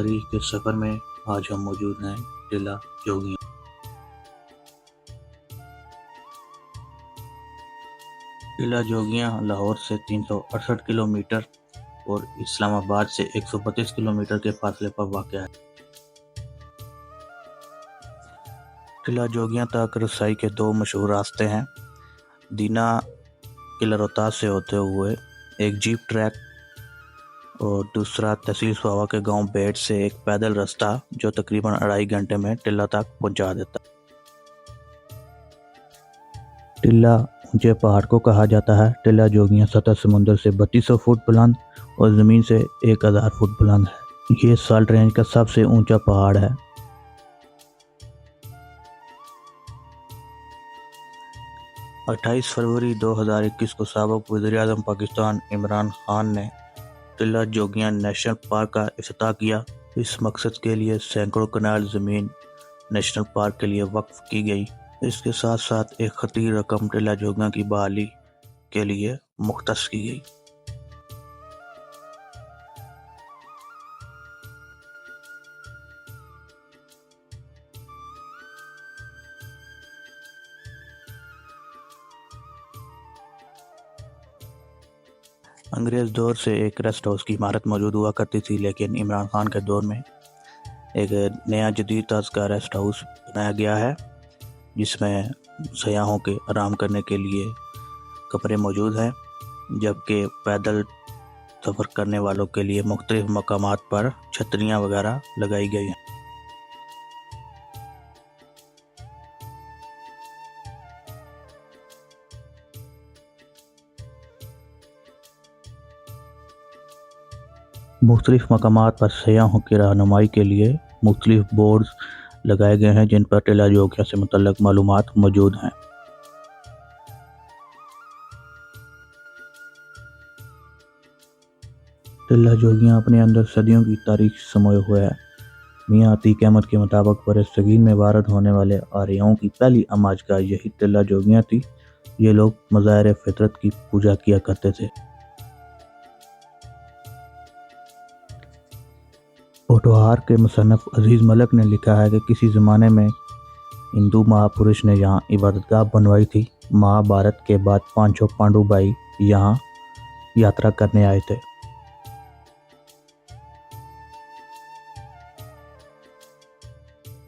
हरी के सफर में आज हम मौजूद हैं टिला जोगियां। टिला जोगियां लाहौर से 368 किलोमीटर और इस्लामाबाद से 132 किलोमीटर के फासले पर वाक़या है। टिला जोगियां तक रसाई के दो मशहूर रास्ते हैं। दीना किला रोहतास से होते हुए एक जीप ट्रैक और दूसरा तहसील स्वावा के गांव बेट से एक पैदल रास्ता जो तकरीबन 2.5 घंटे में टिल्ला तक पहुंचा देता है। टिल्ला ऊंचे पहाड़ को कहा जाता है। टिल्ला जोगियां सतह समुद्र से 3200 फुट बुलंद और ज़मीन से 1000 फुट बुलंद है। ये साल्ट रेंज का सबसे ऊंचा पहाड़ है। अट्ठाईस फरवरी 2021 को साबिक वज़ीर-ए-आज़म पाकिस्तान इमरान खान ने टिल्ला जोगियां नेशनल पार्क का इफ्तिताह किया। इस मकसद के लिए सैकड़ों कनाल ज़मीन नेशनल पार्क के लिए वक्फ की गई। इसके साथ साथ एक खतीर रकम टिल्ला जोगियां की बहाली के लिए मुख्तस की गई। अंग्रेज़ दौर से एक रेस्ट हाउस की इमारत मौजूद हुआ करती थी, लेकिन इमरान खान के दौर में एक नया जदीद तर्ज का रेस्ट हाउस बनाया गया है, जिसमें सयाहों के आराम करने के लिए कमरे मौजूद हैं, जबकि पैदल सफ़र करने वालों के लिए मुख्तलिफ मकामात पर छतरियाँ वगैरह लगाई गई हैं। मुख्तलिफ मकामात पर सयाहों की रहनुमाई के लिए मुख्तलिफ बोर्ड्स लगाए गए हैं, जिन पर टिल्ला जोगियां से मुतल्लिक मालूमात मौजूद हैं। टिल्ला जोगियां अपने अंदर सदियों की तारीख समाये हुए है। मियां अतीक अहमद के मुताबिक बरसगीर में वारद होने वाले आर्यों की पहली अमाजगाह यही टिल्ला जोगियां थी। ये लोग मज़ाहिर फितरत की पूजा किया करते थे। पोठोहार के मुसन्नफ अजीज़ मलिक ने लिखा है कि किसी ज़माने में हिंदू महापुरुष ने यहाँ इबादतगाह बनवाई थी। महाभारत के बाद पांचों पांडु भाई यहाँ यात्रा करने आए थे।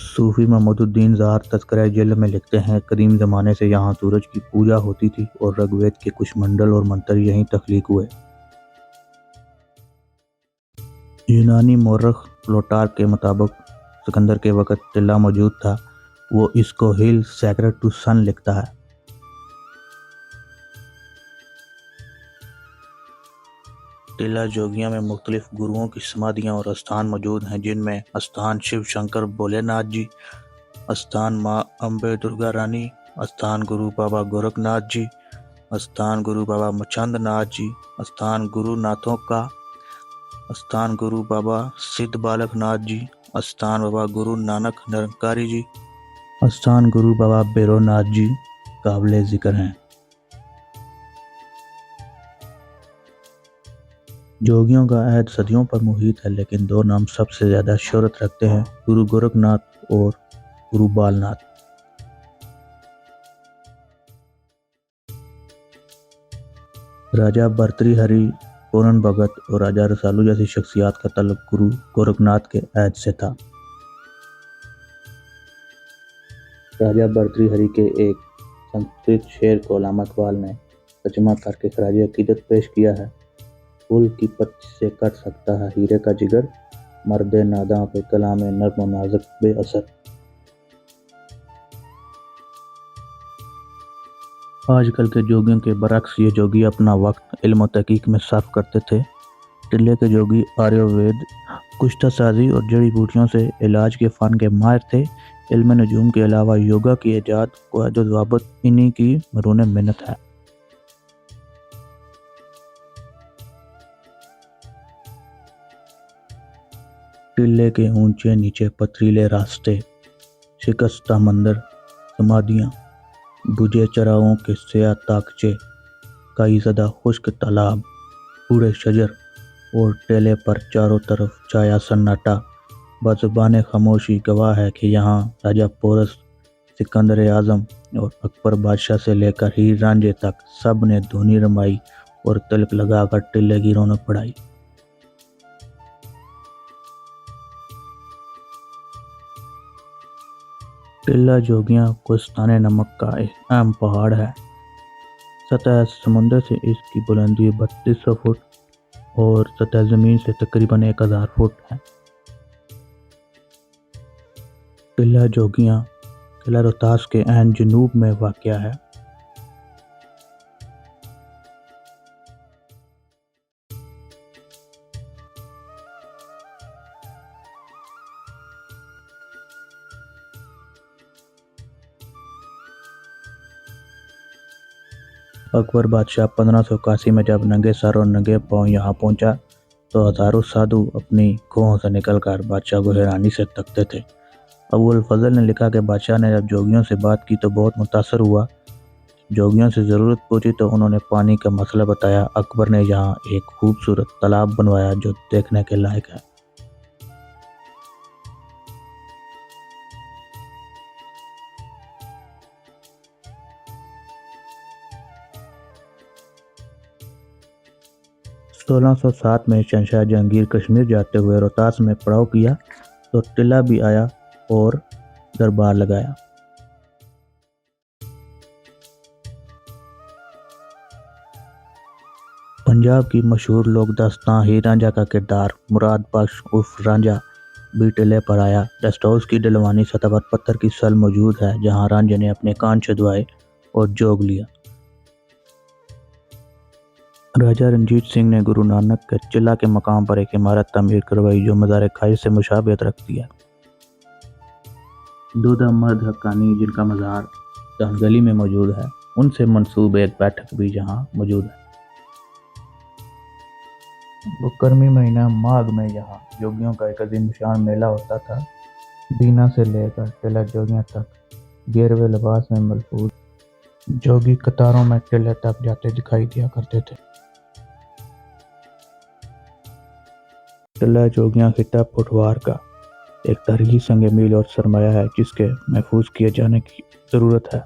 सूफी महमूदुद्दीन ज़ाहर तज़किरा जिल्द में लिखते हैं, कदीम ज़माने से यहाँ सूरज की पूजा होती थी और ऋग्वेद के कुछ मंडल और मंत्र यहीं तख्लीक हुए। यूनानी मौरख प्लूटार्क के मुताबिक सिकंदर के वक़्त टिल्ला मौजूद था। वो इसको हिल सैक्रेड टू सन लिखता है। टिल्ला जोगियां में मुख्तलिफ गुरुओं की समाधियां और स्थान मौजूद हैं, जिनमें स्थान शिव शंकर भोलेनाथ जी, स्थान माँ अम्बे दुर्गा रानी, स्थान गुरु बाबा गोरखनाथ जी, स्थान गुरु बाबा मुचंद नाथ जी, स्थान गुरु नाथों का, स्थान गुरु बाबा सिद्ध बालक नाथ जी, स्थान बाबा गुरु नानक निरंकारी जी, स्थान गुरु बाबा भैरवनाथ जी काबिले जिक्र हैं। जोगियों का अहद सदियों पर मुहित है, लेकिन दो नाम सबसे ज़्यादा शोहरत रखते हैं, गुरु गोरखनाथ और गुरु बालनाथ। राजा भर्तृहरि, पूरन भगत और राजा रसालू जैसी शख्सियात का तल्लुक गुरु गोरखनाथ के अहद से था। राजा भर्तृहरि के एक संस्कृत शेर को अल्लामा इकबाल ने तर्जुमा करके खराज अकीदत पेश किया है। फूल की पत्ती से कट सकता है हीरे का जिगर, मर्दे नादां पे कलामे नर्म नाजुक बेअसर। आजकल के जोगियों के बरक्स ये जोगी अपना वक्त इल्म तहकीक में सर्फ करते थे। टिल्ले के जोगी आयुर्वेद, कुश्ता साजी और जड़ी बूटियों से इलाज के फ़न के माहिर थे। इल्म नजूम के अलावा योगा की ईजाद व ज़वाबत इन्हीं की मरून मिन्नत है। टिल्ले के ऊंचे नीचे पथरीले रास्ते, शिकस्ता मंदिर, समाधियाँ, बुझे चरागों के स्याह ताकचे, कई ज़दा खुश्क तालाब, बूढ़े शजर और टेले पर चारों तरफ छाया सन्नाटा बज़ुबान खामोशी गवाह है कि यहाँ राजा पोरस, सिकंदर आज़म और अकबर बादशाह से लेकर हीर रांझे तक सब ने धुनी रमाई और तिलक लगाकर टिल्ले की रौनक बढ़ाई। टिल्ला जोगियां कोस्ताने नमक का एक अहम पहाड़ है। सतह समुद्र से इसकी बुलंदी 3200 फुट और सतह ज़मीन से तकरीबन 1000 फुट है। टिल्ला जोगियां किला रोहतास के ऐन जनूब में वाक़या है। अकबर बादशाह 1581 में जब नंगे सर और नंगे पांव यहाँ पहुंचा तो हजारों साधु अपनी गुफाओं से निकलकर बादशाह को हैरानी से तकते थे। अबुल फजल ने लिखा कि बादशाह ने जब जोगियों से बात की तो बहुत मुतासर हुआ। जोगियों से ज़रूरत पूछी तो उन्होंने पानी का मसला बताया। अकबर ने यहाँ एक खूबसूरत तालाब बनवाया जो देखने के लायक है। सोलह सौ सात में शहंशाह जहांगीर कश्मीर जाते हुए रोहतास में पड़ाव किया तो टिल्ला भी आया और दरबार लगाया। पंजाब की मशहूर लोक दास्तां हीर रांझा का किरदार मुराद बख्श उर्फ रांझा भी टिल्ले पर आया। रेस्ट हाउस की ढलवानी सतह पर पत्थर की सल मौजूद है जहां रांझे ने अपने कान छुदवाए और जोग लिया। राजा रंजीत सिंह ने गुरु नानक के चिल्ला के मकाम पर एक इमारत तमीर करवाई जो मज़ार खाई से मुशाबियत रखती है। दूधा मर्द हक्कानी जिनका मज़ार जहाँ गली में मौजूद है, उनसे मंसूब एक बैठक भी जहाँ मौजूद है। बुकरमी महीना माघ में यहाँ जोगियों का एक अजीम शान मेला होता था। दीना से लेकर टिल्ला जोगियां तक गेरवे लिबास में मलबूस जोगी कतारों में टिल्ले तक जाते दिखाई दिया करते थे। टिल्ला जोगियां खिताब फुटवार का एक तारीखी संग मील और सरमाया है जिसके महफूज किए जाने की ज़रूरत है।